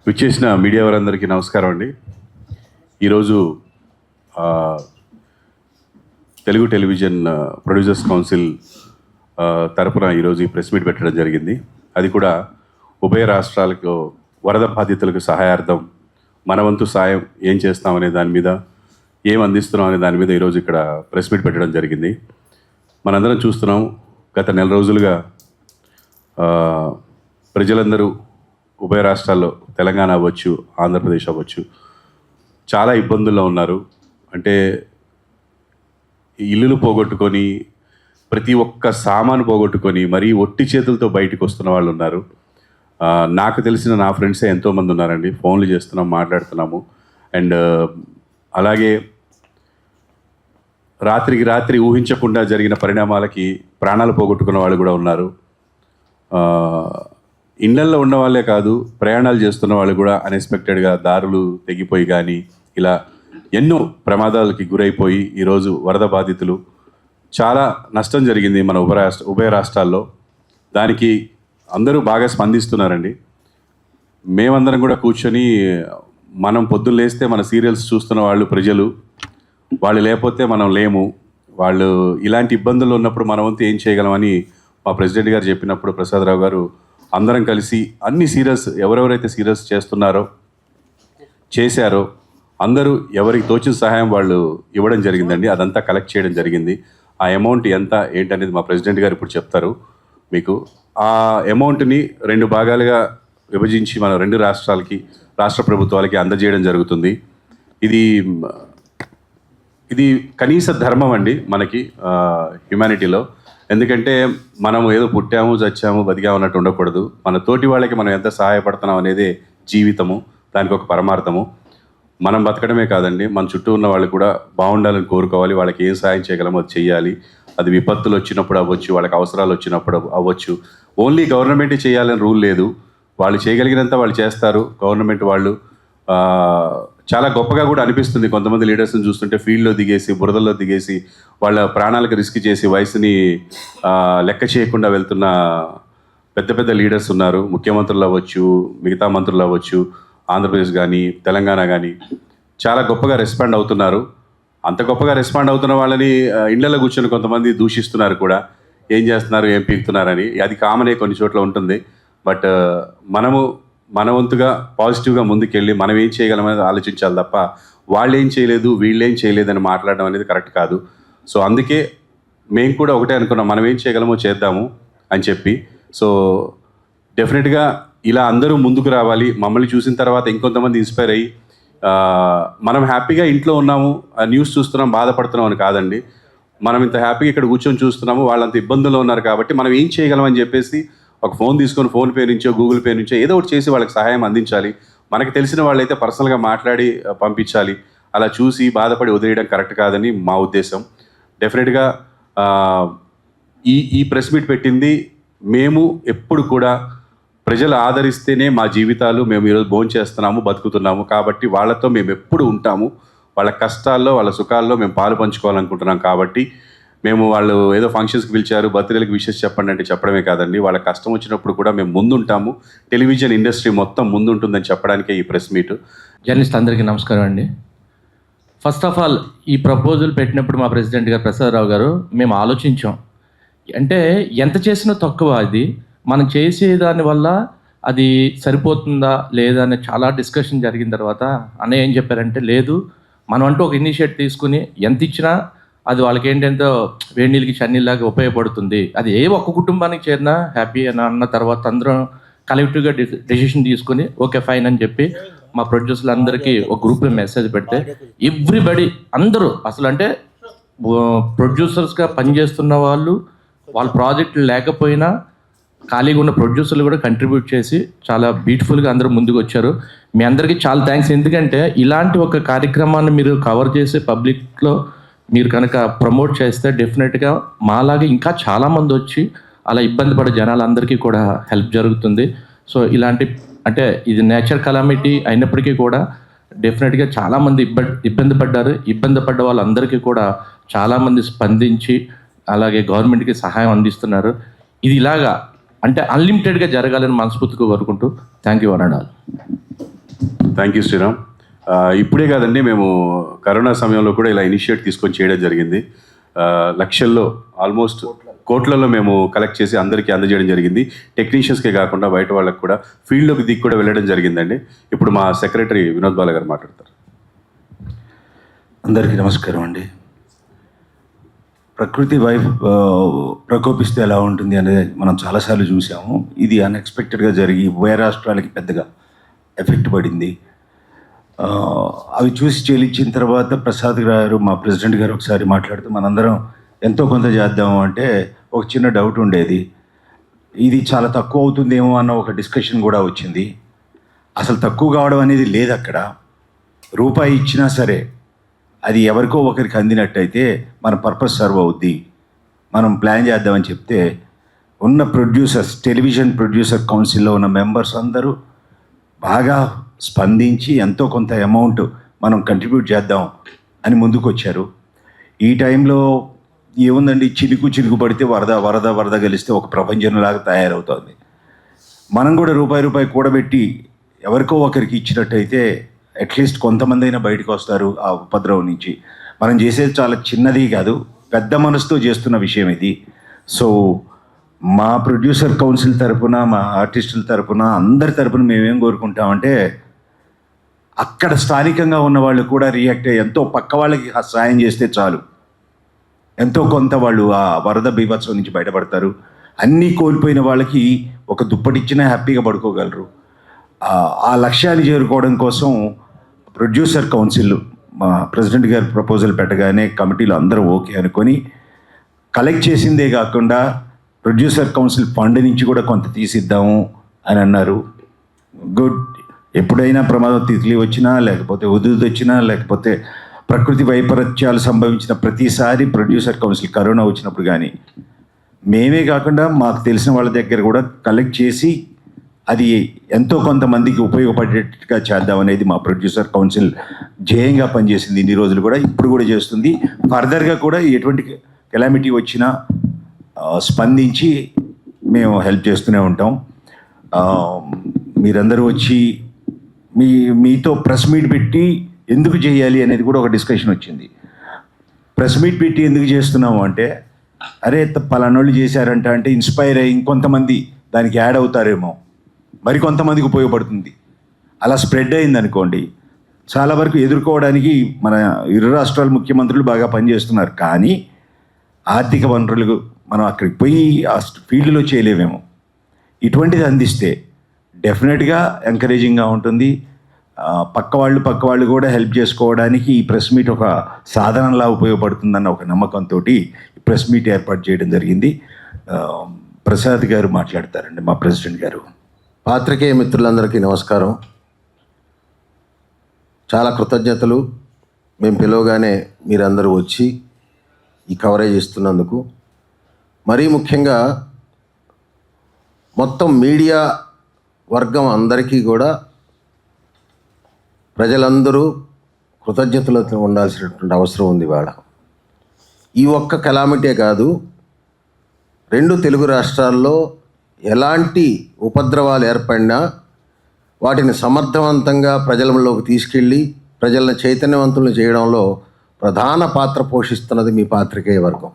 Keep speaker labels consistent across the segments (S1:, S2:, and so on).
S1: విచ్చేసిన మీడియా వారందరికీ నమస్కారం అండి. ఈరోజు తెలుగు టెలివిజన్ ప్రొడ్యూసర్స్ కౌన్సిల్ తరపున ఈరోజు ఈ ప్రెస్ మీట్ పెట్టడం జరిగింది. అది కూడా ఉభయ రాష్ట్రాలకు వరద బాధితులకు సహాయార్థం మన వంతు సాయం ఏం చేస్తామనే దాని మీద, ఏం అందిస్తున్నాం అనే దాని మీద ఈరోజు ఇక్కడ ప్రెస్ మీట్ పెట్టడం జరిగింది. మనందరం చూస్తున్నాం, గత నెల రోజులుగా ప్రజలందరూ ఉభయ రాష్ట్రాల్లో, తెలంగాణ అవ్వచ్చు, ఆంధ్రప్రదేశ్ అవ్వచ్చు, చాలా ఇబ్బందుల్లో ఉన్నారు. అంటే ఇల్లులు పోగొట్టుకొని, ప్రతి ఒక్క సామాను పోగొట్టుకొని మరీ ఒట్టి చేతులతో బయటకు వస్తున్న వాళ్ళు ఉన్నారు. నాకు తెలిసిన నా ఫ్రెండ్సే ఎంతోమంది ఉన్నారండి. ఫోన్లు చేస్తున్నాం, మాట్లాడుతున్నాము. అండ్ అలాగే రాత్రికి రాత్రి ఊహించకుండా జరిగిన పరిణామాలకి ప్రాణాలు పోగొట్టుకున్న వాళ్ళు కూడా ఉన్నారు. ఇళ్లల్లో ఉన్న వాళ్ళే కాదు, ప్రయాణాలు చేస్తున్న వాళ్ళు కూడా అన్ఎక్స్పెక్టెడ్గా దారులు తెగిపోయి కానీ ఇలా ఎన్నో ప్రమాదాలకి గురైపోయి ఈరోజు వరద బాధితులు చాలా నష్టం జరిగింది మన ఉభయ రాష్ట్రాల్లో. దానికి అందరూ బాగా స్పందిస్తున్నారండి. మేమందరం కూడా కూర్చొని, మనం పొద్దున్న లేస్తే మన సీరియల్స్ చూస్తున్న వాళ్ళు ప్రజలు, వాళ్ళు లేకపోతే మనం లేము. వాళ్ళు ఇలాంటి ఇబ్బందులు ఉన్నప్పుడు మన వంతు ఏం చేయగలమని మా ప్రెసిడెంట్ గారు చెప్పినప్పుడు ప్రసాదరావు గారు అందరం కలిసి అన్ని సీరియల్స్ ఎవరెవరైతే సీరియల్స్ చేశారో అందరూ ఎవరికి తోచిన సహాయం వాళ్ళు ఇవ్వడం జరిగిందండి. అదంతా కలెక్ట్ చేయడం జరిగింది. ఆ అమౌంట్ ఎంత ఏంటనేది మా ప్రెసిడెంట్ గారు ఇప్పుడు చెప్తారు మీకు. ఆ అమౌంట్ని 2 భాగాలుగా విభజించి మన 2 రాష్ట్రాలకి, రాష్ట్ర ప్రభుత్వాలకి అందజేయడం జరుగుతుంది. ఇది కనీస ధర్మం అండి మనకి హ్యుమానిటీలో. ఎందుకంటే మనం ఏదో పుట్టాము, చచ్చాము, బతికాము అన్నట్టు ఉండకూడదు. మన తోటి వాళ్ళకి మనం ఎంత సహాయపడుతున్నాం అనేది జీవితము, దానికి ఒక పరమార్థము. మనం బతకడమే కాదండి, మన చుట్టూ ఉన్న వాళ్ళు కూడా బాగుండాలని కోరుకోవాలి. వాళ్ళకి ఏం సహాయం చేయగలమో అది చెయ్యాలి. అది విపత్తులు వచ్చినప్పుడు అవ్వచ్చు, వాళ్ళకి అవసరాలు వచ్చినప్పుడు అవ్వచ్చు. ఓన్లీ గవర్నమెంటే చేయాలని రూల్ లేదు. వాళ్ళు చేయగలిగినంత వాళ్ళు చేస్తారు. గవర్నమెంట్ వాళ్ళు చాలా గొప్పగా కూడా అనిపిస్తుంది. కొంతమంది లీడర్స్ని చూస్తుంటే ఫీల్డ్లో దిగేసి, బురదల్లో దిగేసి, వాళ్ళ ప్రాణాలకు రిస్క్ చేసి, వయసుని లెక్క చేయకుండా వెళ్తున్న పెద్ద పెద్ద లీడర్స్ ఉన్నారు. ముఖ్యమంత్రులు అవ్వచ్చు, మిగతా మంత్రులు అవ్వచ్చు, ఆంధ్రప్రదేశ్ కానీ తెలంగాణ కానీ చాలా గొప్పగా రెస్పాండ్ అవుతున్నారు. అంత గొప్పగా రెస్పాండ్ అవుతున్న వాళ్ళని ఇళ్లలో కూర్చొని కొంతమంది దూషిస్తున్నారు కూడా. ఏం చేస్తున్నారు, ఏం పీకుతున్నారని. అది కామనే, కొన్ని చోట్ల ఉంటుంది. బట్ మనము మన వంతుగా పాజిటివ్గా ముందుకెళ్ళి మనం ఏం చేయగలమనేది ఆలోచించాలి తప్ప వాళ్ళు ఏం చేయలేదు, వీళ్ళు ఏం చేయలేదని మాట్లాడడం అనేది కరెక్ట్ కాదు. సో అందుకే మేము కూడా ఒకటే అనుకున్నాం, మనం ఏం చేయగలమో చేద్దాము అని చెప్పి. సో డెఫినెట్గా ఇలా అందరూ ముందుకు రావాలి. మమ్మల్ని చూసిన తర్వాత ఇంకొంతమంది ఇన్స్పైర్ అయ్యి మనం హ్యాపీగా ఇంట్లో ఉన్నాము, న్యూస్ చూస్తున్నాం, బాధపడుతున్నాం అని కాదండి. మనం ఇంత హ్యాపీగా ఇక్కడ కూర్చొని చూస్తున్నాము, వాళ్ళంత ఇబ్బందుల్లో ఉన్నారు కాబట్టి మనం ఏం చేయగలమని చెప్పేసి ఒక ఫోన్ తీసుకొని ఫోన్పే నుంచో, గూగుల్ పే నుంచో ఏదో ఒకటి చేసి వాళ్ళకి సహాయం అందించాలి. మనకి తెలిసిన వాళ్ళైతే పర్సనల్గా మాట్లాడి పంపించాలి. అలా చూసి బాధపడి వదిలేయడం కరెక్ట్ కాదని మా ఉద్దేశం. డెఫినెట్గా ఈ ప్రెస్ మీట్ పెట్టింది మేము ఎప్పుడు కూడా ప్రజలు ఆదరిస్తేనే మా జీవితాలు, మేము ఈరోజు భోంచేస్తున్నాము, బతుకుతున్నాము. కాబట్టి వాళ్ళతో మేము ఎప్పుడు ఉంటాము. వాళ్ళ కష్టాల్లో, వాళ్ళ సుఖాల్లో మేము పాలు పంచుకోవాలనుకుంటున్నాం. కాబట్టి మేము వాళ్ళు ఏదో ఫంక్షన్స్కి పిలిచారు, బర్త్డేలకు విషెస్ చెప్పండి అంటే చెప్పడమే కాదండి, వాళ్ళ కష్టం వచ్చినప్పుడు కూడా మేము ముందుంటాము. టెలివిజన్ ఇండస్ట్రీ మొత్తం ముందుంటుందని చెప్పడానికే ఈ ప్రెస్ మీట్.
S2: జర్నలిస్ట్ అందరికీ నమస్కారం అండి. ఫస్ట్ ఆఫ్ ఆల్ ఈ ప్రపోజల్ పెట్టినప్పుడు మా ప్రెసిడెంట్ గారు ప్రసాదరావు గారు మేము ఆలోచించాం. అంటే ఎంత చేసినా తక్కువ. అది మనం చేసే దానివల్ల అది సరిపోతుందా లేదా అని చాలా డిస్కషన్ జరిగిన తర్వాత అన్నయ్య ఏం చెప్పారంటే, లేదు మనం అంటూ ఒక ఇనిషియేటివ్ తీసుకుని ఎంత ఇచ్చినా అది వాళ్ళకి ఏంటంటే వేడి నీళ్ళకి చన్నీళ్ళలాగా ఉపయోగపడుతుంది. అది ఏ ఒక్క కుటుంబానికి చేరినా హ్యాపీ అని అన్న తర్వాత అందరం కలెక్టివ్గా డెసిషన్ తీసుకుని ఓకే ఫైన్ అని చెప్పి మా ప్రొడ్యూసర్లు అందరికీ ఒక గ్రూప్లో మెసేజ్ పెడితే ఎవ్రీబడి అందరూ అసలు అంటే ప్రొడ్యూసర్స్గా పనిచేస్తున్న వాళ్ళు, వాళ్ళ ప్రాజెక్టులు లేకపోయినా ఖాళీగా ఉన్న ప్రొడ్యూసర్లు కూడా కంట్రిబ్యూట్ చేసి చాలా బ్యూటిఫుల్గా అందరూ ముందుకు వచ్చారు. మీ అందరికీ చాలా థ్యాంక్స్. ఎందుకంటే ఇలాంటి ఒక కార్యక్రమాన్ని మీరు కవర్ చేసి పబ్లిక్లో మీరు కనుక ప్రమోట్ చేస్తే డెఫినెట్గా మాలాగా ఇంకా చాలామంది వచ్చి అలా ఇబ్బంది పడే జనాలందరికీ కూడా హెల్ప్ జరుగుతుంది. సో ఇలాంటి అంటే ఇది నేచర్ కలామిటీ అయినప్పటికీ కూడా డెఫినెట్గా చాలామంది ఇబ్బంది పడ్డారు. ఇబ్బంది పడ్డ వాళ్ళందరికీ కూడా చాలామంది స్పందించి అలాగే గవర్నమెంట్కి సహాయం అందిస్తున్నారు. ఇది ఇలాగా అంటే అన్లిమిటెడ్గా జరగాలని మనస్ఫూర్తిగా కోరుకుంటూ థ్యాంక్ యూ అనండి.
S1: Thank you Sriram. ఇప్పుడే కాదండి, మేము కరోనా సమయంలో కూడా ఇలా ఇనిషియేట్ తీసుకొని చేయడం జరిగింది. లక్షల్లో, ఆల్మోస్ట్ కోట్లలో మేము కలెక్ట్ చేసి అందరికీ అందజేయడం జరిగింది. టెక్నీషియన్స్కే కాకుండా బయట వాళ్ళకి కూడా ఫీల్డ్లోకి దిగి కూడా వెళ్ళడం జరిగిందండి. ఇప్పుడు మా సెక్రటరీ వినోద్ బాల గారు మాట్లాడతారు.
S3: అందరికీ నమస్కారం అండి. ప్రకృతి ప్రకోపిస్తే ఎలా ఉంటుంది అనేది మనం చాలాసార్లు చూసాము. ఇది అన్ఎక్స్పెక్టెడ్గా జరిగి ఉభయ రాష్ట్రాలకి పెద్దగా ఎఫెక్ట్ పడింది. అవి చూసి చెల్లించిన తర్వాత ప్రసాద్ గారు, మా ప్రెసిడెంట్ గారు ఒకసారి మాట్లాడుతూ మనందరం ఎంతో కొంత చేద్దాము అంటే ఒక చిన్న డౌట్ ఉండేది. ఇది చాలా తక్కువ అవుతుందేమో అన్న ఒక డిస్కషన్ కూడా వచ్చింది. అసలు తక్కువ కావడం అనేది లేదు. అక్కడ రూపాయి ఇచ్చినా సరే అది ఎవరికో ఒకరికి అందినట్టయితే మన పర్పస్ సర్వ్ అవుద్ది. మనం ప్లాన్ చేద్దామని చెప్తే ఉన్న ప్రొడ్యూసర్స్, టెలివిజన్ ప్రొడ్యూసర్ కౌన్సిల్లో ఉన్న మెంబర్స్ అందరూ బాగా స్పందించి ఎంతో కొంత అమౌంట్ మనం కంట్రిబ్యూట్ చేద్దాం అని ముందుకు వచ్చారు. ఈ టైంలో ఏముందండి, చినుకు పడితే వరద కలిస్తే ఒక ప్రపంచంలాగా తయారవుతుంది. మనం కూడా రూపాయి కూడబెట్టి ఎవరికో ఒకరికి ఇచ్చినట్టయితే అట్లీస్ట్ కొంతమంది అయినా బయటకు వస్తారు ఆ ఉపద్రవం నుంచి. మనం చేసేది చాలా చిన్నది కాదు, పెద్ద మనసుతో చేస్తున్న విషయం ఇది. సో మా ప్రొడ్యూసర్ కౌన్సిల్ తరపున, మా ఆర్టిస్టుల తరపున, అందరి తరపున మేమేం కోరుకుంటామంటే అక్కడ స్థానికంగా ఉన్న వాళ్ళు కూడా రియాక్ట్ అయ్యి ఎంతో పక్క వాళ్ళకి సాయం చేస్తే చాలు, ఎంతో కొంత వాళ్ళు ఆ వరద బీభత్సం నుంచి బయటపడతారు. అన్నీ కోల్పోయిన వాళ్ళకి ఒక దుప్పటిచ్చినా హ్యాపీగా పడుకోగలరు. ఆ లక్ష్యాన్ని చేరుకోవడం కోసం ప్రొడ్యూసర్ కౌన్సిల్ మా ప్రెసిడెంట్ గారి ప్రపోజల్ పెట్టగానే కమిటీలో అందరూ ఓకే అనుకొని కలెక్ట్ చేసిందే కాకుండా ప్రొడ్యూసర్ కౌన్సిల్ ఫండ్ నుంచి కూడా కొంత తీసిద్దాము అని అన్నారు. గుడ్. ఎప్పుడైనా ప్రమాదం తిథిలి వచ్చినా, లేకపోతే ఉదుదు వచ్చినా, లేకపోతే ప్రకృతి వైపరీత్యాలు సంభవించిన ప్రతిసారి ప్రొడ్యూసర్ కౌన్సిల్, కరోనా వచ్చినప్పుడు కానీ మేమే కాకుండా మాకు తెలిసిన వాళ్ళ దగ్గర కూడా కలెక్ట్ చేసి అది ఎంతో కొంతమందికి ఉపయోగపడేట్టుగా చేద్దామనేది మా ప్రొడ్యూసర్ కౌన్సిల్ ధ్యేయంగా పనిచేసింది ఇన్ని రోజులు కూడా, ఇప్పుడు కూడా చేస్తుంది. ఫర్దర్గా కూడా ఎటువంటి కెలామిటీ వచ్చినా స్పందించి మేము హెల్ప్ చేస్తూనే ఉంటాం. మీరందరూ వచ్చి మీతో ప్రెస్ మీట్ పెట్టి ఎందుకు చేయాలి అనేది కూడా ఒక డిస్కషన్ వచ్చింది. ప్రెస్ మీట్ పెట్టి ఎందుకు చేస్తున్నాము అంటే, అరే పలానోళ్ళు చేశారంట అంటే ఇన్స్పైర్ అయ్యి ఇంకొంతమంది దానికి యాడ్ అవుతారేమో, మరి కొంతమందికి ఉపయోగపడుతుంది. అలా స్ప్రెడ్ అయింది అనుకోండి, చాలా వరకు ఎదుర్కోవడానికి మన ఇరు రాష్ట్రాల ముఖ్యమంత్రులు బాగా పనిచేస్తున్నారు. కానీ ఆర్థిక వనరులు మనం అక్కడికి పోయి ఆ ఫీల్డ్లో చేయలేమేమో. ఇటువంటిది అందిస్తే డెఫినెట్గా ఎంకరేజింగ్గా ఉంటుంది. పక్క వాళ్ళు కూడా హెల్ప్ చేసుకోవడానికి ఈ ప్రెస్ మీట్ ఒక సాధనంలా ఉపయోగపడుతుందన్న ఒక నమ్మకంతో ఈ ప్రెస్ మీట్ ఏర్పాటు చేయడం జరిగింది. ప్రసాద్ గారు మాట్లాడతారండి, మా ప్రెసిడెంట్ గారు.
S4: పాత్రికేయ మిత్రులందరికీ నమస్కారం. చాలా కృతజ్ఞతలు. మేము పిలవగానే మీరందరూ వచ్చి ఈ కవరేజ్ ఇస్తున్నందుకు. మరీ ముఖ్యంగా మొత్తం మీడియా వర్గం అందరికీ కూడా ప్రజలందరూ కృతజ్ఞతలతో ఉండాల్సినటువంటి అవసరం ఉంది. ఇవాళ ఈ ఒక్క కెలామిటీ కాదు, 2 తెలుగు రాష్ట్రాల్లో ఎలాంటి ఉపద్రవాలు ఏర్పడినా వాటిని సమర్థవంతంగా ప్రజలలోకి తీసుకెళ్ళి ప్రజలను చైతన్యవంతులను చేయడంలో ప్రధాన పాత్ర పోషిస్తున్నది మీ పాత్రికేయ వర్గం.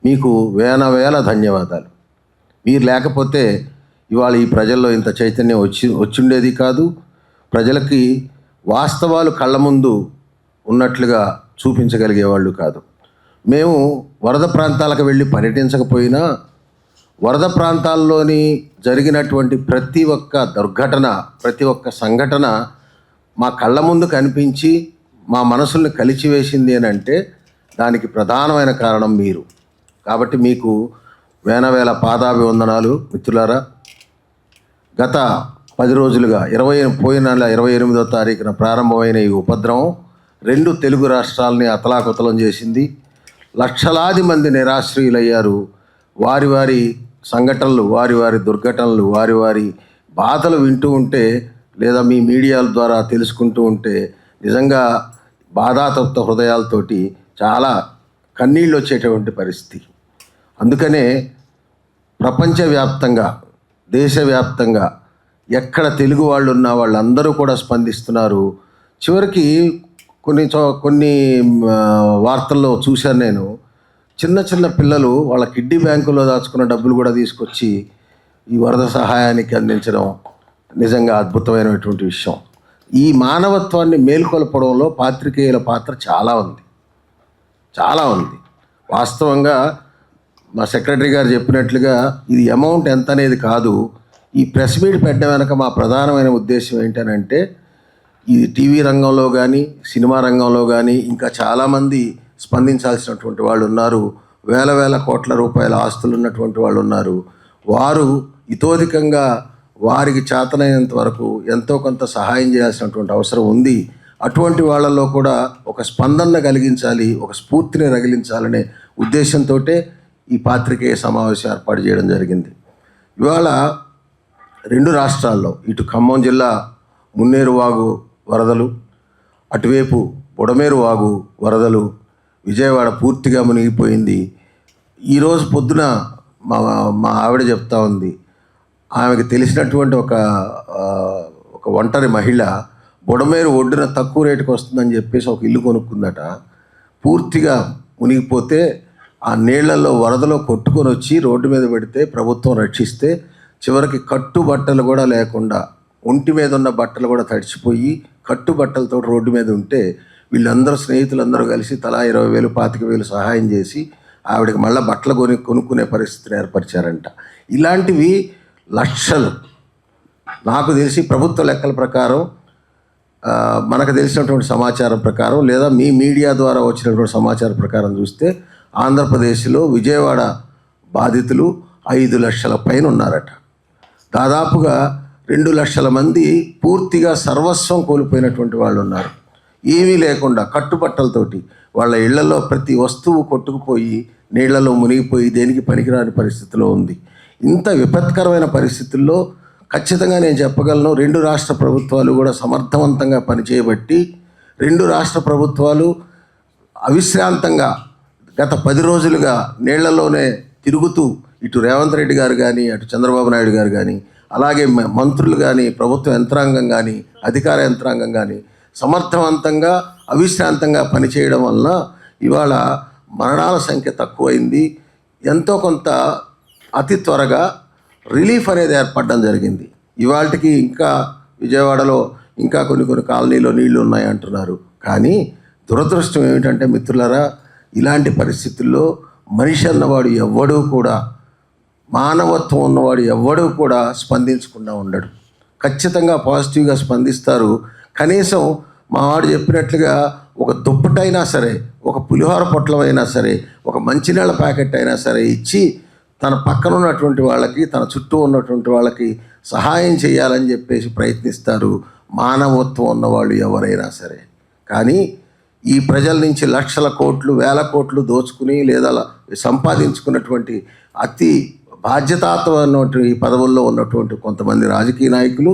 S4: మీకు వేల ధన్యవాదాలు. మీరు లేకపోతే ఇవాళ ఈ ప్రజల్లో ఇంత చైతన్యం వచ్చిండేది కాదు. ప్రజలకి వాస్తవాలు కళ్ళ ముందు ఉన్నట్లుగా చూపించగలిగేవాళ్ళు కాదు. మేము వరద ప్రాంతాలకు వెళ్ళి పర్యటించకపోయినా వరద ప్రాంతాల్లోని జరిగినటువంటి ప్రతి ఒక్క దుర్ఘటన, ప్రతి ఒక్క సంఘటన మా కళ్ళ ముందు కనిపించి మా మనసుల్ని కలిచివేసింది అని అంటే దానికి ప్రధానమైన కారణం మీరు. కాబట్టి మీకు వేల పాదాభివందనాలు మిత్రులారా. గత 10 రోజులుగా పోయిన నెల 28వ తారీఖున ప్రారంభమైన ఈ ఉపద్రవం 2 తెలుగు రాష్ట్రాలని అతలాకుతలం చేసింది. లక్షలాది మంది నిరాశ్రయులయ్యారు. వారి సంఘటనలు, వారి దుర్ఘటనలు, వారి బాధలు వింటూ ఉంటే లేదా మీ మీడియాల ద్వారా తెలుసుకుంటూ ఉంటే నిజంగా బాధాతప్త హృదయాలతోటి చాలా కన్నీళ్ళు వచ్చేటువంటి పరిస్థితి. అందుకనే ప్రపంచవ్యాప్తంగా, దేశవ్యాప్తంగా ఎక్కడ తెలుగు వాళ్ళు ఉన్న వాళ్ళందరూ కూడా స్పందిస్తున్నారు. చివరికి కొన్ని వార్తల్లో చూశాను నేను, చిన్న చిన్న పిల్లలు వాళ్ళ కిడ్నీ బ్యాంకులో దాచుకున్న డబ్బులు కూడా తీసుకొచ్చి ఈ వరద సహాయానికి అందించడం నిజంగా అద్భుతమైనటువంటి విషయం. ఈ మానవత్వాన్ని మేల్కొల్పడంలో పాత్రికేయుల పాత్ర చాలా ఉంది. వాస్తవంగా మా సెక్రటరీ గారు చెప్పినట్లుగా ఇది అమౌంట్ ఎంత అనేది కాదు. ఈ ప్రెస్ మీట్ పెట్టడం వెనక మా ప్రధానమైన ఉద్దేశం ఏంటనంటే, ఇది టీవీ రంగంలో కానీ సినిమా రంగంలో కానీ ఇంకా చాలామంది స్పందించాల్సినటువంటి వాళ్ళు ఉన్నారు. వేల కోట్ల రూపాయల ఆస్తులు ఉన్నటువంటి వాళ్ళు ఉన్నారు. వారు ఇతోధికంగా వారికి చేతనైనంత వరకు ఎంతో కొంత సహాయం చేయాల్సినటువంటి అవసరం ఉంది. అటువంటి వాళ్ళలో కూడా ఒక స్పందన కలిగించాలి, ఒక స్ఫూర్తిని రగిలించాలనే ఉద్దేశంతో ఈ పాత్రికేయ సమావేశం ఏర్పాటు చేయడం జరిగింది. ఇవాళ 2 రాష్ట్రాల్లో, ఇటు ఖమ్మం జిల్లా మున్నేరు వాగు వరదలు, అటువైపు బుడమేరు వాగు వరదలు, విజయవాడ పూర్తిగా మునిగిపోయింది. ఈరోజు పొద్దున మా ఆవిడ చెప్తా ఉంది, ఆమెకు తెలిసినటువంటి ఒక ఒంటరి మహిళ బుడమేరు ఒడ్డున తక్కువ రేటుకు వస్తుందని చెప్పేసి ఒక ఇల్లు కొనుక్కుందట. పూర్తిగా మునిగిపోతే ఆ నీళ్లలో వరదలో కొట్టుకొని వచ్చి రోడ్డు మీద పెడితే ప్రభుత్వం రక్షిస్తే, చివరికి కట్టుబట్టలు కూడా లేకుండా ఒంటి మీద ఉన్న బట్టలు కూడా తడిచిపోయి కట్టుబట్టలతో రోడ్డు మీద ఉంటే వీళ్ళందరూ స్నేహితులందరూ కలిసి తలా 20,000 25,000 సహాయం చేసి ఆవిడకి మళ్ళీ బట్టలు కొనుక్కునే పరిస్థితిని ఏర్పరిచారంట. ఇలాంటివి లక్షలు. నాకు తెలిసి ప్రభుత్వ లెక్కల ప్రకారం, మనకు తెలిసినటువంటి సమాచారం ప్రకారం, లేదా మీ మీడియా ద్వారా వచ్చినటువంటి సమాచారం ప్రకారం చూస్తే ఆంధ్రప్రదేశ్లో విజయవాడ బాధితులు 5 లక్షల పైన ఉన్నారట. దాదాపుగా 2 లక్షల మంది పూర్తిగా సర్వస్వం కోల్పోయినటువంటి వాళ్ళు ఉన్నారు. ఏమీ లేకుండా కట్టుబట్టలతోటి వాళ్ళ ఇళ్లలో ప్రతి వస్తువు కొట్టుకుపోయి నీళ్లలో మునిగిపోయి దేనికి పనికిరాని పరిస్థితిలో ఉంది. ఇంత విపత్కరమైన పరిస్థితుల్లో ఖచ్చితంగా నేను చెప్పగలను, 2 రాష్ట్ర ప్రభుత్వాలు కూడా సమర్థవంతంగా పనిచేయబట్టి 2 రాష్ట్ర ప్రభుత్వాలు అవిశ్రాంతంగా గత 10 రోజులుగా నీళ్లలోనే తిరుగుతూ, ఇటు రేవంత్ రెడ్డి గారు కానీ అటు చంద్రబాబు నాయుడు గారు కానీ అలాగే మంత్రులు కానీ ప్రభుత్వ యంత్రాంగం కానీ అధికార యంత్రాంగం కానీ సమర్థవంతంగా అవిశ్రాంతంగా పనిచేయడం వలన ఇవాళ మరణాల సంఖ్య తక్కువైంది. ఎంతో కొంత అతి త్వరగా రిలీఫ్ అనేది ఏర్పడడం జరిగింది. ఇవాళకి ఇంకా విజయవాడలో ఇంకా కొన్ని కాలనీలో నీళ్లు ఉన్నాయి అంటున్నారు. కానీ దురదృష్టం ఏమిటంటే మిత్రులారా, ఇలాంటి పరిస్థితుల్లో మనిషి అన్నవాడు ఎవ్వడూ కూడా, మానవత్వం ఉన్నవాడు ఎవ్వడూ కూడా స్పందించకుండా ఉండడు. ఖచ్చితంగా పాజిటివ్గా స్పందిస్తారు. కనీసం మా వాడు చెప్పినట్లుగా ఒక దుప్పటైనా సరే, ఒక పులిహోర పొట్లమైనా సరే, ఒక మంచినీళ్ళ ప్యాకెట్ అయినా సరే ఇచ్చి తన పక్కన ఉన్నటువంటి వాళ్ళకి, తన చుట్టూ ఉన్నటువంటి వాళ్ళకి సహాయం చేయాలని చెప్పేసి ప్రయత్నిస్తారు మానవత్వం ఉన్నవాళ్ళు ఎవరైనా సరే. కానీ ఈ ప్రజల నుంచి లక్షల కోట్లు, వేల కోట్లు దోచుకుని లేదా సంపాదించుకున్నటువంటి అతి బాధ్యతాత్మకమైనటువంటి పదవుల్లో ఉన్నటువంటి కొంతమంది రాజకీయ నాయకులు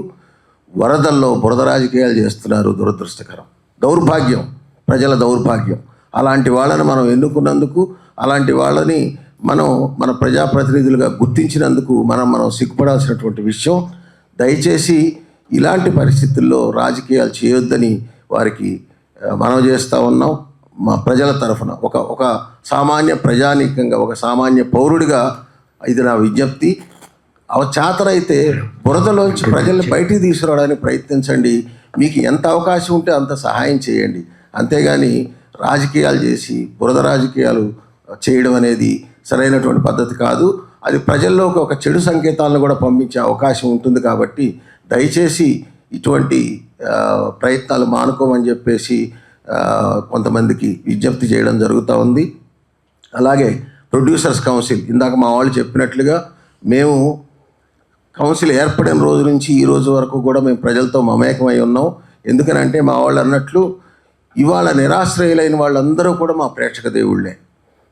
S4: వరదల్లో బురద రాజకీయాలు చేస్తున్నారు. దురదృష్టకరం, దౌర్భాగ్యం, ప్రజల దౌర్భాగ్యం. అలాంటి వాళ్ళని మనం ఎన్నుకున్నందుకు, అలాంటి వాళ్ళని మన ప్రజాప్రతినిధులుగా గుర్తించినందుకు మనం సిగ్గుపడాల్సినటువంటి విషయం. దయచేసి ఇలాంటి పరిస్థితుల్లో రాజకీయాలు చేయొద్దని వారికి మనం చేస్తూ ఉన్నాం. మా ప్రజల తరఫున ఒక సామాన్య ప్రజానీకంగా, ఒక సామాన్య పౌరుడిగా ఇది నా విజ్ఞప్తి. చేతనైతే బురదలోంచి ప్రజల్ని బయటికి తీసుకురావడానికి ప్రయత్నించండి. మీకు ఎంత అవకాశం ఉంటే అంత సహాయం చేయండి. అంతేగాని రాజకీయాలు చేసి బురద రాజకీయాలు చేయడం అనేది సరైనటువంటి పద్ధతి కాదు. అది ప్రజల్లోకి ఒక చెడు సంకేతాలను కూడా పంపించే అవకాశం ఉంటుంది. కాబట్టి దయచేసి ఇటువంటి ప్రయత్నాలు మానుకోమని చెప్పేసి కొంతమందికి విజ్ఞప్తి చేయడం జరుగుతూ ఉంది. అలాగే ప్రొడ్యూసర్స్ కౌన్సిల్, ఇందాక మా వాళ్ళు చెప్పినట్లుగా మేము కౌన్సిల్ ఏర్పడిన రోజు నుంచి ఈ రోజు వరకు కూడా మేము ప్రజలతో మమేకమై ఉన్నాం. ఎందుకనంటే మా వాళ్ళు అన్నట్లు ఇవాళ నిరాశ్రయులైన వాళ్ళందరూ కూడా మా ప్రేక్షక దేవుళ్ళే,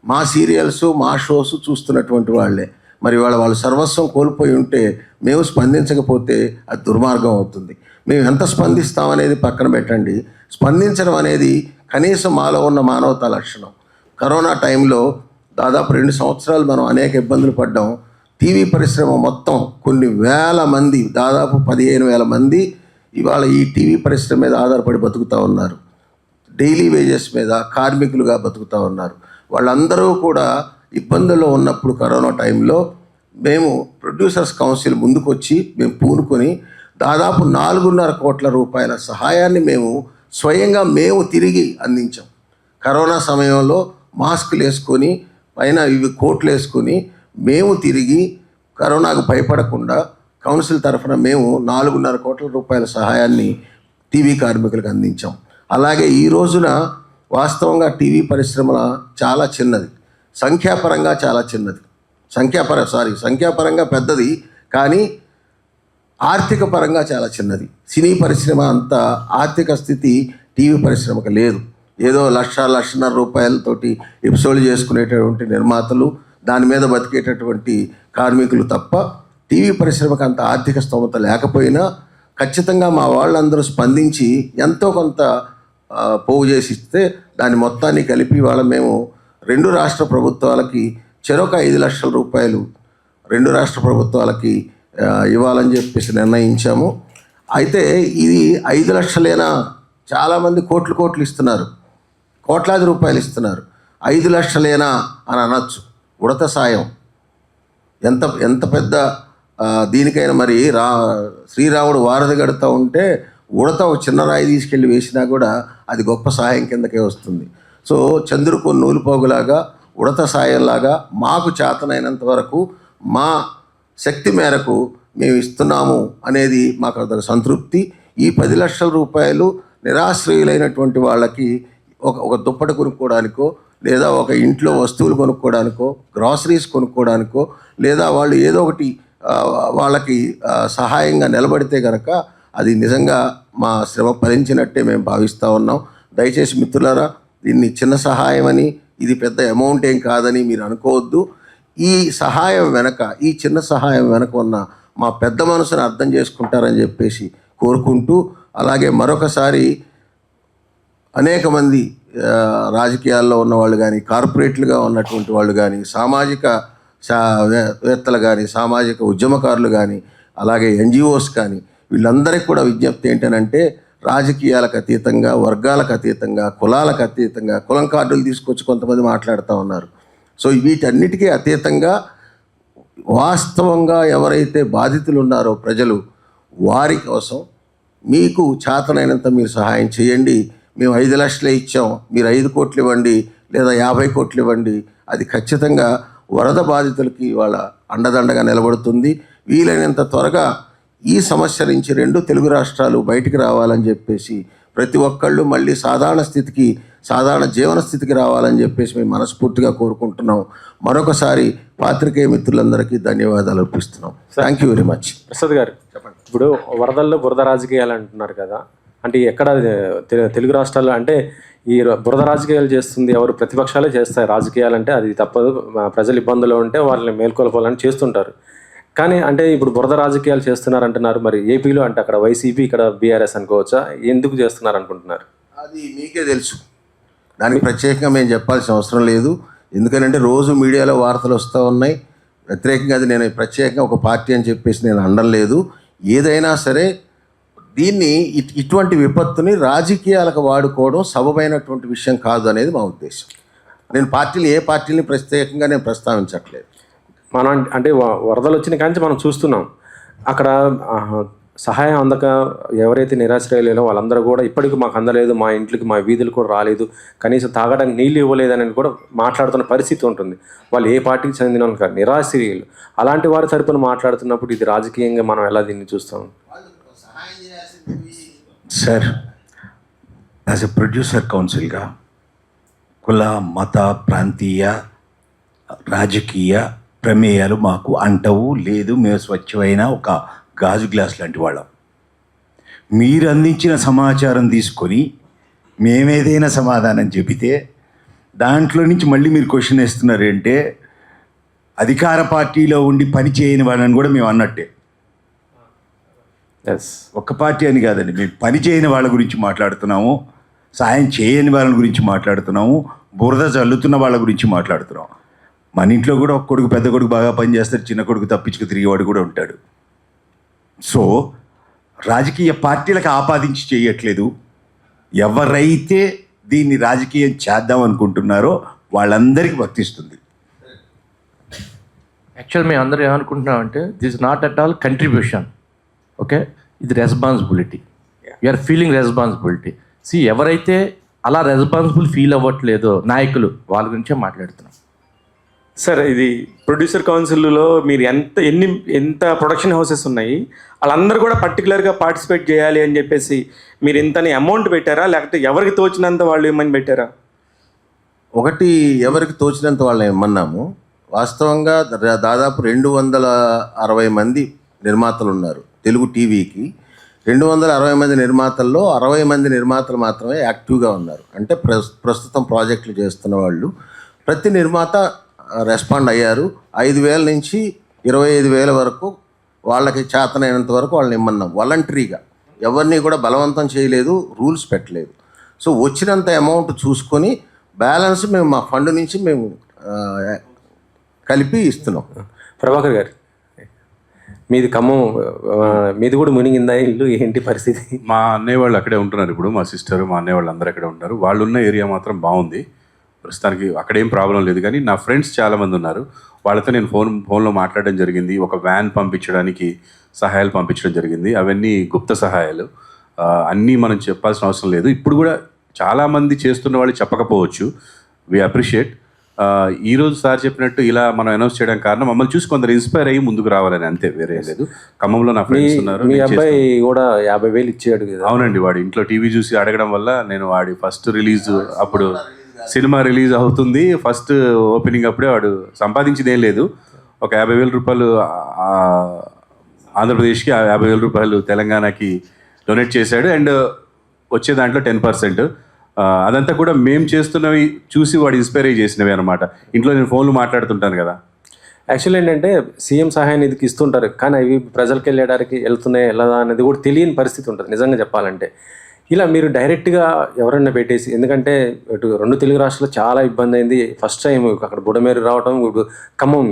S4: మా సీరియల్స్, మా షోస్ చూస్తున్నటువంటి వాళ్ళే. మరి వాళ్ళు సర్వస్వం కోల్పోయి ఉంటే మేము స్పందించకపోతే అది దుర్మార్గం అవుతుంది. మేము ఎంత స్పందిస్తామనేది పక్కన పెట్టండి, స్పందించడం అనేది కనీసం మాలో ఉన్న మానవతా లక్షణం. కరోనా టైంలో దాదాపు 2 సంవత్సరాలు మనం అనేక ఇబ్బందులు పడ్డాం. టీవీ పరిశ్రమ మొత్తం కొన్ని వేల మంది, దాదాపు 15,000 మంది ఇవాళ ఈ టీవీ పరిశ్రమ మీద ఆధారపడి బతుకుతూ ఉన్నారు. డైలీ వేజెస్ మీద కార్మికులుగా బతుకుతూ ఉన్నారు. వాళ్ళందరూ కూడా ఇబ్బందుల్లో ఉన్నప్పుడు కరోనా టైంలో మేము ప్రొడ్యూసర్స్ కౌన్సిల్ ముందుకొచ్చి మేము పూనుకొని దాదాపు 4.5 కోట్ల రూపాయల సహాయాన్ని మేము స్వయంగా మేము తిరిగి అందించాం. కరోనా సమయంలో మాస్కులు వేసుకొని పైన ఇవి కోట్లు వేసుకొని మేము తిరిగి కరోనాకు భయపడకుండా కౌన్సిల్ తరఫున మేము 4.5 కోట్ల రూపాయల సహాయాన్ని టీవీ కార్మికులకు అందించాం. అలాగే ఈ రోజున వాస్తవంగా టీవీ పరిశ్రమ చాలా చిన్నది, సంఖ్యాపరంగా చాలా చిన్నది, సంఖ్యాపరంగా పెద్దది, కానీ ఆర్థిక పరంగా చాలా చిన్నది. సినీ పరిశ్రమ అంత ఆర్థిక స్థితి టీవీ పరిశ్రమకు లేదు. ఏదో 1,00,000-1,50,000 రూపాయలతోటి ఎపిసోడ్లు చేసుకునేటటువంటి నిర్మాతలు, దాని మీద బతికేటటువంటి కార్మికులు తప్ప టీవీ పరిశ్రమకు అంత ఆర్థిక స్తోమత లేకపోయినా ఖచ్చితంగా మా వాళ్ళందరూ స్పందించి ఎంతో కొంత పోగు చేసి ఇస్తే దాని మొత్తాన్ని కలిపి వాళ్ళ మేము 2 రాష్ట్ర ప్రభుత్వాలకి చెరొక 5 లక్షల రూపాయలు 2 రాష్ట్ర ప్రభుత్వాలకి ఇవ్వాలని చెప్పేసి నిర్ణయించాము. అయితే ఇది 5 లక్షలేనా, చాలామంది కోట్లు ఇస్తున్నారు, కోట్లాది రూపాయలు ఇస్తున్నారు. 5 లక్షలేనా అని అనొచ్చు. ఉడత సాయం ఎంత పెద్ద దీనికైనా మరి శ్రీరాముడు వారధి కడుతూ ఉంటే ఉడత ఒక చిన్న రాయి తీసుకెళ్ళి వేసినా కూడా అది గొప్ప సహాయం కిందకే వస్తుంది. సో చంద్రుకు నూలుపోగులాగా ఉడత సాయంలాగా మాకు చేతనైనంత వరకు మా శక్తి మేరకు మేము ఇస్తున్నాము అనేది మాకు అదొక సంతృప్తి. ఈ 10 లక్షల రూపాయలు నిరాశ్రయులైనటువంటి వాళ్ళకి ఒక దుప్పటి కొనుక్కోవడానికో, లేదా ఒక ఇంట్లో వస్తువులు కొనుక్కోవడానికో, గ్రాసరీస్ కొనుక్కోవడానికో, లేదా వాళ్ళు ఏదో ఒకటి వాళ్ళకి సహాయంగా నిలబడితే కనుక అది నిజంగా మా శ్రమ ఫలించినట్టే మేము భావిస్తూ ఉన్నాం. దయచేసి మిత్రులారా, దీన్ని చిన్న సహాయం అని, ఇది పెద్ద అమౌంట్ ఏం కాదని మీరు అనుకోవద్దు. ఈ సహాయం వెనక, ఈ చిన్న సహాయం వెనక ఉన్న మా పెద్ద మనసుని అర్థం చేసుకుంటారని చెప్పేసి కోరుకుంటూ, అలాగే మరొకసారి అనేక మంది రాజకీయాల్లో ఉన్నవాళ్ళు కానీ, కార్పొరేట్లుగా ఉన్నటువంటి వాళ్ళు కానీ, సామాజిక వేత్తలు కానీ, సామాజిక ఉద్యమకారులు కానీ, అలాగే ఎన్జిఓస్ కానీ, వీళ్ళందరికీ కూడా విజ్ఞప్తి ఏంటనంటే రాజకీయాలకు అతీతంగా, వర్గాలకు అతీతంగా, కులాలకు అతీతంగా, కులం కార్డులు తీసుకొచ్చి కొంతమంది మాట్లాడుతూ ఉన్నారు. సో వీటన్నిటికీ అతీతంగా వాస్తవంగా ఎవరైతే బాధితులు ఉన్నారో ప్రజలు, వారి కోసం మీకు చేతనైనంత మీరు సహాయం చేయండి. మేము 5 లక్షలే ఇచ్చాం, మీరు 5 కోట్లు ఇవ్వండి, లేదా 50 కోట్లు ఇవ్వండి. అది ఖచ్చితంగా వరద బాధితులకి వాళ్ళ అండదండగా నిలబడుతుంది. వీలైనంత త్వరగా ఈ సమస్య నుంచి 2 తెలుగు రాష్ట్రాలు బయటికి రావాలని చెప్పేసి, ప్రతి ఒక్కళ్ళు మళ్ళీ సాధారణ జీవన స్థితికి రావాలని చెప్పేసి మేము మనస్ఫూర్తిగా కోరుకుంటున్నాం. మరొకసారి పాత్రికేయ మిత్రులందరికీ ధన్యవాదాలు అర్పిస్తున్నాం. Thank you very much.
S5: Prasad గారు, చెప్పండి. ఇప్పుడు వరదల్లో బురద రాజకీయాలు అంటున్నారు కదా, అంటే ఎక్కడ తెలుగు రాష్ట్రాల్లో అంటే ఈ బురద రాజకీయాలు చేస్తుంది ఎవరు? ప్రతిపక్షాలే చేస్తాయి రాజకీయాలు, అంటే అది తప్పదు. ప్రజలు ఇబ్బందులు ఉంటే వాళ్ళని మేల్కొల్పాలని చేస్తుంటారు. కానీ అంటే ఇప్పుడు బురద రాజకీయాలు చేస్తున్నారు అంటున్నారు. మరి ఏపీలో అంటే అక్కడ వైసీపీ, ఇక్కడ బీఆర్ఎస్ అనుకోవచ్చా? ఎందుకు చేస్తున్నారు అనుకుంటున్నారు?
S4: అది మీకే తెలుసు, దానికి ప్రత్యేకంగా మేము చెప్పాల్సిన అవసరం లేదు. ఎందుకంటే రోజు మీడియాలో వార్తలు వస్తూ ఉన్నాయి. వ్యతిరేకంగా అది నేను ప్రత్యేకంగా ఒక పార్టీ అని చెప్పేసి నేను అనడం లేదు. ఏదైనా సరే దీన్ని ఇటువంటి విపత్తుని రాజకీయాలకు వాడుకోవడం సబబైనటువంటి విషయం కాదు అనేది మా ఉద్దేశం. నేను ఏ పార్టీని ప్రత్యేకంగా నేను ప్రస్తావించట్లేదు.
S5: మనం అంటే వరదలు వచ్చిన కానీ మనం చూస్తున్నాం అక్కడ సహాయం అందక ఎవరైతే నిరాశ్రయలేదో వాళ్ళందరూ కూడా ఇప్పటికీ మాకు అందలేదు, మా ఇంట్లోకి మా వీధులు కూడా రాలేదు, కనీసం తాగడానికి నీళ్ళు ఇవ్వలేదని కూడా మాట్లాడుతున్న పరిస్థితి ఉంటుంది. వాళ్ళు ఏ పార్టీకి చెందిన వాళ్ళు కాదు, నిరాశ్రయులు. అలాంటి వారి తరపున మాట్లాడుతున్నప్పుడు ఇది రాజకీయంగా మనం ఎలా దీన్ని చూస్తాం?
S3: సార్, యాజ్ ఎ ప్రొడ్యూసర్ కౌన్సిల్గా కుల, మత, ప్రాంతీయ, రాజకీయ ప్రమేయాలు మాకు అంటవు లేదు. మేము స్వచ్ఛమైన ఒక గాజు గ్లాస్ లాంటి వాళ్ళం. మీరు అందించిన సమాచారం తీసుకొని మేమేదైనా సమాధానం చెబితే దాంట్లో నుంచి మళ్ళీ మీరు క్వశ్చన్ వేస్తున్నారంటే అధికార పార్టీలో ఉండి పని చేయని వాళ్ళని కూడా మేము అన్నట్టే. ఒక్క పార్టీ అని కాదండి, మేము పని చేయని వాళ్ళ గురించి మాట్లాడుతున్నాము, సాయం చేయని వాళ్ళ గురించి మాట్లాడుతున్నాము, బురద చల్లుతున్న వాళ్ళ గురించి మాట్లాడుతున్నాం. మన ఇంట్లో కూడా ఒక కొడుకు పెద్ద కొడుకు బాగా పనిచేస్తాడు, చిన్న కొడుకు తప్పించుకు తిరిగేవాడు కూడా ఉంటాడు. సో రాజకీయ పార్టీలకు ఆపాదించి చేయట్లేదు. ఎవరైతే దీన్ని రాజకీయం చేద్దాం అనుకుంటున్నారో వాళ్ళందరికీ వర్తిస్తుంది.
S2: యాక్చువల్ మేము అందరూ ఏమనుకుంటున్నామంటే this not at all contribution, okay, ఇది రెస్పాన్సిబిలిటీ. You're feeling responsibility. ఎవరైతే అలా రెస్పాన్సిబుల్ ఫీల్ అవ్వట్లేదో నాయకులు, వాళ్ళ గురించే మాట్లాడుతున్నాం.
S5: సార్, ఇది ప్రొడ్యూసర్ కౌన్సిల్లో మీరు ఎంత ప్రొడక్షన్ హౌసెస్ ఉన్నాయి, వాళ్ళందరూ కూడా పర్టికులర్గా పార్టిసిపేట్ చేయాలి అని చెప్పేసి మీరు ఇంతని అమౌంట్ పెట్టారా, లేకపోతే ఎవరికి తోచినంత వాళ్ళు ఏమని పెట్టారా?
S4: ఒకటి, ఎవరికి తోచినంత వాళ్ళని ఇమ్మన్నాము. వాస్తవంగా దాదాపు 260 మంది నిర్మాతలు ఉన్నారు తెలుగు టీవీకి. 260 మంది నిర్మాతల్లో 60 మంది నిర్మాతలు మాత్రమే యాక్టివ్గా ఉన్నారు. అంటే ప్రస్తుతం ప్రాజెక్టులు చేస్తున్న వాళ్ళు. ప్రతి నిర్మాత రెస్పాండ్ అయ్యారు. 5,000 నుంచి 25,000 వరకు వాళ్ళకి చేతనైనంత వరకు వాళ్ళని ఇమ్మన్నాం. వాలంటరీగా ఎవరిని కూడా బలవంతం చేయలేదు, రూల్స్ పెట్టలేదు. సో వచ్చినంత అమౌంట్ చూసుకొని బ్యాలెన్స్ మేము మా ఫండ్ నుంచి మేము కలిపి ఇస్తున్నాం.
S5: ప్రభాకర్ గారు, మీది ఖమ్మం, మీది కూడా మునిగిందా ఇల్లు? ఏంటి పరిస్థితి?
S1: మా అన్నయ్య వాళ్ళు అక్కడే ఉంటున్నారు ఇప్పుడు. మా సిస్టర్, మా అన్నయ్య వాళ్ళు అందరూ అక్కడే ఉంటారు. వాళ్ళు ఉన్న ఏరియా మాత్రం బాగుంది ప్రస్తుతానికి, అక్కడేం ప్రాబ్లం లేదు. కానీ నా ఫ్రెండ్స్ చాలామంది ఉన్నారు, వాళ్ళతో నేను ఫోన్లో మాట్లాడడం జరిగింది. ఒక వ్యాన్ పంపించడానికి సహాయాలు పంపించడం జరిగింది. అవన్నీ గుప్త సహాయాలు, అన్నీ మనం చెప్పాల్సిన అవసరం లేదు. ఇప్పుడు కూడా చాలామంది చేస్తున్న వాళ్ళు చెప్పకపోవచ్చు. We appreciate. ఈరోజు సార్ చెప్పినట్టు ఇలా మనం అనౌన్స్ చేయడం కారణం మమ్మల్ని చూసి కొందరు ఇన్స్పైర్ అయ్యి ముందుకు రావాలని, అంతే, వేరే లేదు. ఖమ్మంలో నా ఫ్రెండ్స్ ఉన్నారు.
S5: మీ అబ్బాయి కూడా 50,000 ఇచ్చాడు కదా?
S1: అవునండి, వాడు ఇంట్లో టీవీ చూసి అడగడం వల్ల నేను వాడి ఫస్ట్ రిలీజ్ అప్పుడు, సినిమా రిలీజ్ అవుతుంది ఫస్ట్ ఓపెనింగ్ అప్పుడే వాడు సంపాదించింది ఏం లేదు, ఒక 50,000 రూపాయలు ఆంధ్రప్రదేశ్కి, 50,000 రూపాయలు తెలంగాణకి డొనేట్ చేశాడు. అండ్ వచ్చే దాంట్లో 10%. అదంతా కూడా మేము చేస్తున్నవి చూసి వాడు ఇన్స్పైర్ అయ్యి చేసినవి అనమాట. ఇంట్లో నేను ఫోన్లు మాట్లాడుతుంటాను కదా.
S5: యాక్చువల్లీ ఏంటంటే సీఎం సహాయ నిధికి ఇస్తుంటారు, కానీ అవి ప్రజలకు వెళ్ళడానికి వెళ్తున్నాయి వెళ్ళదా అనేది కూడా తెలియని పరిస్థితి ఉంటుంది నిజంగా చెప్పాలంటే. ఇలా మీరు డైరెక్ట్గా ఎవరన్నా పెట్టేసి, ఎందుకంటే ఇటు 2 తెలుగు రాష్ట్రాల్లో చాలా ఇబ్బంది అయింది. ఫస్ట్ టైం అక్కడ బుడమేరు రావడం, ఇప్పుడు ఖమ్మం,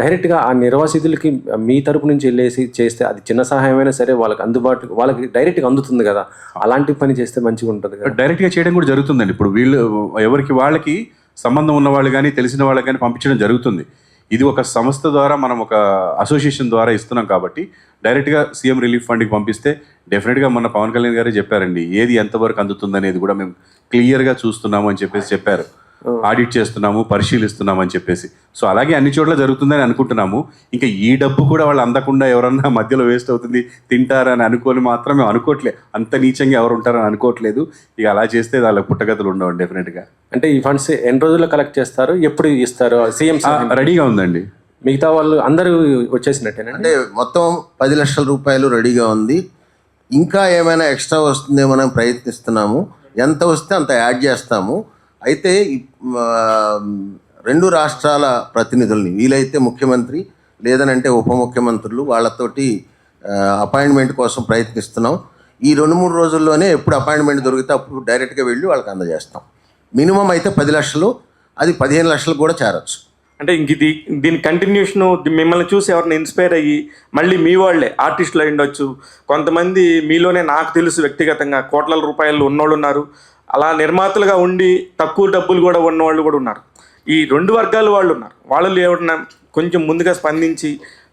S5: డైరెక్ట్గా ఆ నిర్వాసితులకి మీ తరపు నుంచి వెళ్ళేసి చేస్తే అది చిన్న సహాయమైనా సరే వాళ్ళకి అందుబాటు, వాళ్ళకి డైరెక్ట్గా అందుతుంది కదా. అలాంటి పని చేస్తే మంచిగా ఉంటుంది కదా.
S1: డైరెక్ట్గా చేయడం కూడా జరుగుతుందండి. ఇప్పుడు వీళ్ళు ఎవరికి వాళ్ళకి సంబంధం ఉన్న వాళ్ళు కానీ తెలిసిన వాళ్ళకి కానీ పంపించడం జరుగుతుంది. ఇది ఒక సంస్థ ద్వారా, మనం ఒక అసోసియేషన్ ద్వారా ఇస్తున్నాం కాబట్టి డైరెక్ట్గా సీఎం రిలీఫ్ ఫండ్కి పంపిస్తే డెఫినెట్గా మొన్న పవన్ కళ్యాణ్ గారే చెప్పారండి, ఏది ఎంతవరకు అందుతుంది అనేది కూడా మేము క్లియర్గా చూస్తున్నాము అని చెప్పేసి చెప్పారు. ఆడిట్ చేస్తున్నాము, పరిశీలిస్తున్నాము అని చెప్పేసి. సో అలాగే అన్ని చోట్ల జరుగుతుందని అనుకుంటున్నాము. ఇంకా ఈ డబ్బు కూడా వాళ్ళు అందకుండా ఎవరన్నా మధ్యలో వేస్ట్ అవుతుంది తింటారని అనుకోని మాత్రమే అనుకోవట్లేదు. అంత నీచంగా ఎవరు ఉంటారని అనుకోవట్లేదు. ఇక అలా చేస్తే వాళ్ళకి పుట్టగతులు ఉండవు డెఫినెట్గా.
S5: అంటే ఈ ఫండ్స్ ఎన్ని రోజుల్లో కలెక్ట్ చేస్తారు, ఎప్పుడు ఇస్తారు? సీఎం
S1: రెడీగా ఉందండి.
S5: మిగతా వాళ్ళు అందరూ వచ్చేసినట్టేనా?
S4: అంటే మొత్తం 10 లక్షల రూపాయలు రెడీగా ఉంది. ఇంకా ఏమైనా ఎక్స్ట్రా వస్తుందేమో మనం ప్రయత్నిస్తున్నాము. ఎంత వస్తే అంత యాడ్ చేస్తాము. అయితే 2 రాష్ట్రాల ప్రతినిధుల్ని, వీలైతే ముఖ్యమంత్రి లేదనంటే ఉప ముఖ్యమంత్రులు, వాళ్ళతోటి అపాయింట్మెంట్ కోసం ప్రయత్నిస్తున్నాం. ఈ 2-3 రోజుల్లోనే ఎప్పుడు అపాయింట్మెంట్ దొరికితే అప్పుడు డైరెక్ట్గా వెళ్ళి వాళ్ళకి అందజేస్తాం. మినిమం అయితే 10 లక్షలు, అది 15 లక్షలకు కూడా చేరొచ్చు.
S5: అంటే ఇంక దీని కంటిన్యూషన్ మిమ్మల్ని చూసి ఎవరిని ఇన్స్పైర్ అయ్యి మళ్ళీ మీ వాళ్ళే ఆర్టిస్టులు అయి ఉండొచ్చు. కొంతమంది మీలోనే నాకు తెలుసు వ్యక్తిగతంగా కోట్ల రూపాయలు ఉన్నోళ్ళు ఉన్నారు. అలా నిర్మాతలుగా ఉండి తక్కువ డబ్బులు కూడా ఉన్నవాళ్ళు కూడా ఉన్నారు. ఈ 2 వర్గాల వాళ్ళు ఉన్నారు. వాళ్ళు ఏమన్నా కొంచెం ముందుగా స్పందించి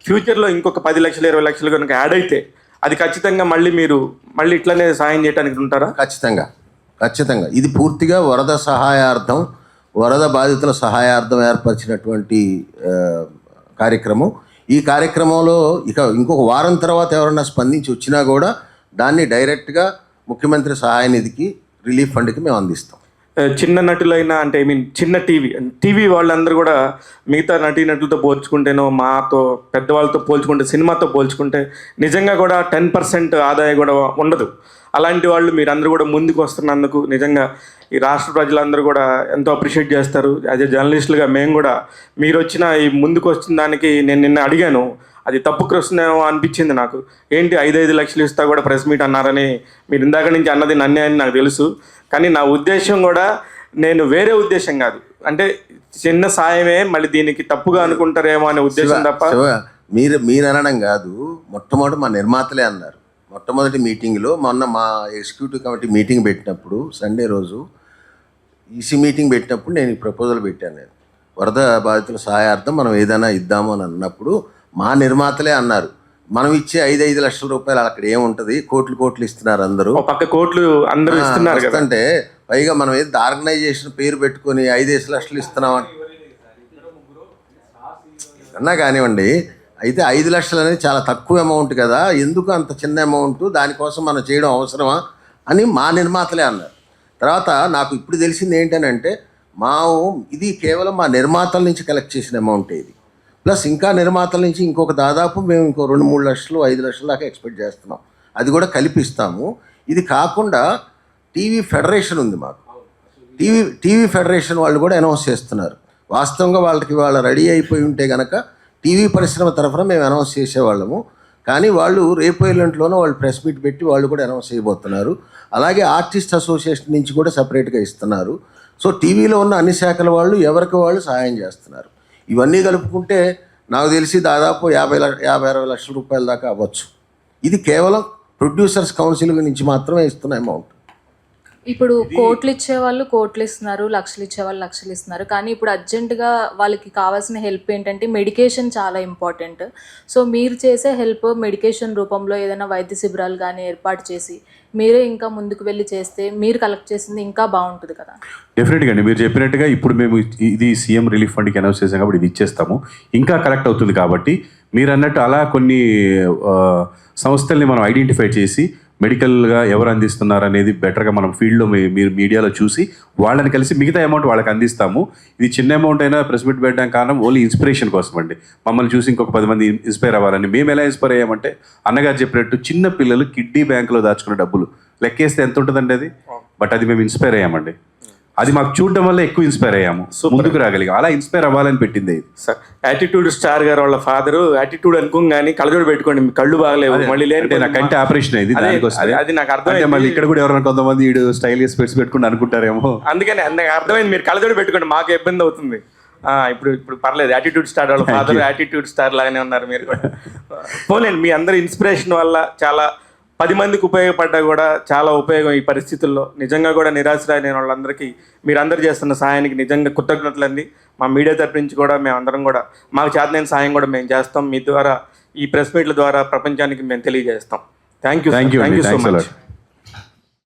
S5: ఫ్యూచర్లో ఇంకొక 10 లక్షలు 20 లక్షలు కనుక యాడ్ అయితే అది ఖచ్చితంగా మళ్ళీ ఇట్లనే సహాయం చేయడానికి ఉంటారా?
S4: ఖచ్చితంగా. ఇది పూర్తిగా వరద సహాయార్థం, వరద బాధితుల సహాయార్థం ఏర్పరిచినటువంటి కార్యక్రమం. ఈ కార్యక్రమంలో ఇంకొక వారం తర్వాత ఎవరన్నా స్పందించి వచ్చినా కూడా దాన్ని డైరెక్ట్గా ముఖ్యమంత్రి సహాయ నిధికి, రిలీఫ్ ఫండ్కి మేము అందిస్తాం.
S5: చిన్న నటులైనా, అంటే చిన్న టీవీ వాళ్ళందరూ కూడా మిగతా నటీనటులతో పోల్చుకుంటేనో, మాతో పెద్దవాళ్ళతో పోల్చుకుంటే, సినిమాతో పోల్చుకుంటే నిజంగా కూడా 10% ఆదాయం కూడా ఉండదు. అలాంటి వాళ్ళు మీరందరూ కూడా ముందుకు వస్తున్నందుకు నిజంగా ఈ రాష్ట్ర ప్రజలందరూ కూడా ఎంతో అప్రిషియేట్ చేస్తారు. యాజ్ ఏ జర్నలిస్టులుగా మేము కూడా మీరు వచ్చిన ఈ ముందుకు వచ్చిన దానికి నేను నిన్న అడిగాను, అది తప్పు ప్రశ్న అనిపించింది నాకు. ఏంటి 5 లక్షలు ఇస్తా కూడా ప్రెస్ మీట్ అన్నారని మీరు ఇందాక నుంచి అన్నది నన్నే అని నాకు తెలుసు. కానీ నా ఉద్దేశం కూడా, నేను వేరే ఉద్దేశం కాదు,
S6: అంటే చిన్న సాయమే మళ్ళీ దీనికి తప్పుగా అనుకుంటారేమో అనే ఉద్దేశం తప్ప
S4: శివ, మీరు అనడం కాదు, మొట్టమొదటి మా నిర్మాతలే అన్నారు. మొట్టమొదటి మీటింగ్లో మొన్న మా ఎగ్జిక్యూటివ్ కమిటీ మీటింగ్ పెట్టినప్పుడు సండే రోజు ఈసీ మీటింగ్ పెట్టినప్పుడు నేను ఈ ప్రపోజల్ పెట్టాను. నేను వరద బాధితుల సహాయార్థం మనం ఏదైనా ఇద్దాము అని అన్నప్పుడు మా నిర్మాతలే అన్నారు, మనం ఇచ్చే 5 లక్షల రూపాయలు అక్కడ ఏముంటుంది, కోట్లు ఇస్తున్నారు అందరూ.
S6: ఒక పక్క కోట్లు అందరూ ఇస్తున్నారు కదా.
S4: అంటే పైగా మనం ఏది ఆర్గనైజేషన్ పేరు పెట్టుకొని 5 లక్షలు ఇస్తున్నామని అన్నా కానివ్వండి. అయితే 5 లక్షలు అనేది చాలా తక్కువ అమౌంట్ కదా, ఎందుకు అంత చిన్న అమౌంట్, దానికోసం మనం చేయడం అవసరమా అని మా నిర్మాతలే అన్నారు. తర్వాత నాకు ఇప్పుడు తెలిసింది ఏంటనంటే ఇది కేవలం మా నిర్మాతల నుంచి కలెక్ట్ చేసిన అమౌంట్ ఇది, ప్లస్ ఇంకా నిర్మాతల నుంచి ఇంకొక దాదాపు మేము ఇంకో 2-3 లక్షలు 5 లక్షల దాకా ఎక్స్పెక్ట్ చేస్తున్నాం. అది కూడా కల్పిస్తాము. ఇది కాకుండా టీవీ ఫెడరేషన్ ఉంది మాకు. టీవీ ఫెడరేషన్ వాళ్ళు కూడా అనౌన్స్ చేస్తున్నారు. వాస్తవంగా వాళ్ళ రెడీ అయిపోయి ఉంటే కనుక టీవీ పరిశ్రమ తరఫున మేము అనౌన్స్ చేసేవాళ్ళము. కానీ వాళ్ళు రేపు ఎల్లుంట్లోనూ వాళ్ళు ప్రెస్ మీట్ పెట్టి వాళ్ళు కూడా అనౌన్స్ చేయబోతున్నారు. అలాగే ఆర్టిస్ట్ అసోసియేషన్ నుంచి కూడా సపరేట్గా ఇస్తున్నారు. సో టీవీలో ఉన్న అన్ని శాఖల వాళ్ళు ఎవరికి వాళ్ళు సహాయం చేస్తున్నారు. ఇవన్నీ కలుపుకుంటే నాకు తెలిసి దాదాపు 50-60 లక్షల రూపాయల దాకా అవ్వచ్చు. ఇది కేవలం ప్రొడ్యూసర్స్ కౌన్సిల్ నుంచి మాత్రమే ఇస్తున్న అమౌంట్.
S7: ఇప్పుడు కోట్లు ఇచ్చేవాళ్ళు కోట్లు ఇస్తున్నారు, లక్షలు ఇచ్చేవాళ్ళు లక్షలు ఇస్తున్నారు. కానీ ఇప్పుడు అర్జెంటుగా వాళ్ళకి కావాల్సిన హెల్ప్ ఏంటంటే మెడికేషన్ చాలా ఇంపార్టెంట్. సో మీరు చేసే హెల్ప్ మెడికేషన్ రూపంలో ఏదైనా వైద్య శిబిరాలు కానీ ఏర్పాటు చేసి మీరే ఇంకా ముందుకు వెళ్ళి చేస్తే మీరు కలెక్ట్ చేసింది ఇంకా బాగుంటుంది కదా.
S1: డెఫినెట్గా అండి, మీరు చెప్పినట్టుగా ఇప్పుడు మేము ఇది సీఎం రిలీఫ్ ఫండ్కి అనౌన్స్ చేసాం కాబట్టి ఇది ఇచ్చేస్తాము, ఇంకా కలెక్ట్ అవుతుంది. కాబట్టి మీరు అన్నట్టు అలా కొన్ని సంస్థల్ని మనం ఐడెంటిఫై చేసి మెడికల్గా ఎవరు అందిస్తున్నారు అనేది బెటర్గా మనం ఫీల్డ్లో మీరు మీడియాలో చూసి వాళ్ళని కలిసి మిగతా అమౌంట్ వాళ్ళకి అందిస్తాము. ఇది చిన్న అమౌంట్ అయినా ప్రెస్ మీట్ పెట్టడానికి కారణం ఓన్లీ ఇన్స్పిరేషన్ కోసం అండి. మమ్మల్ని చూసి ఇంకొక 10 మంది ఇన్స్పైర్ అవ్వాలని. మేము ఎలా ఇన్స్పైర్ అయ్యామంటే అన్నగారు చెప్పినట్టు చిన్న పిల్లలు కిడ్నీ బ్యాంకులో దాచుకున్న డబ్బులు లెక్కేస్తే ఎంత ఉంటుందండి అది, బట్ అది మేము ఇన్స్పైర్ అయ్యామండి. అది మాకు చూడడం వల్ల ఎక్కువ ఇన్స్పైర్ అయ్యాము, ముందుకు రాగలిగాం. అలా ఇన్స్పైర్ అవ్వాలని పెట్టింది
S6: సార్. యాటిట్యూడ్ స్టార్ గారు వాళ్ళ ఫాదర్ యాటిట్యూడ్ అనుకోగానే కళ్ళజోడు పెట్టుకోండి, మీ కళ్ళు బాగలేవు, మళ్ళీ లేని
S1: నా కంటి ఆపరేషన్ అయింది,
S6: అది నాకు అర్థమైంది.
S1: మళ్ళీ ఇక్కడ కూడా ఎవరైనా కొంతమంది స్టైల్ స్పెట్స్ పెట్టుకుని అనుకుంటారేమో,
S6: అందుకని నాకు అర్థమైంది. మీరు కళ్ళజోడు పెట్టుకోండి, మాకు ఇబ్బంది అవుతుంది. ఇప్పుడు పర్లేదు, యాటిట్యూడ్ స్టార్ వాళ్ళ ఫాదర్ యాటిట్యూడ్ స్టార్ లాగానే ఉన్నారు మీరు కూడా. పోలేండి, మీ అందరి ఇన్స్పిరేషన్ వల్ల చాలా 10 మందికి ఉపయోగపడ్డా కూడా చాలా ఉపయోగం ఈ పరిస్థితుల్లో. నిజంగా కూడా నిరాశ్రయైన వాళ్ళందరికీ మీరందరూ చేస్తున్న సహాయానికి నిజంగా కృతజ్ఞతలండి. మా మీడియా తరపు నుంచి కూడా మేమందరం కూడా మాకు చేతనైన సాయం కూడా మేము చేస్తాం. మీ ద్వారా ఈ ప్రెస్ మీట్ల ద్వారా ప్రపంచానికి మేము తెలియజేస్తాం. Thank you so much.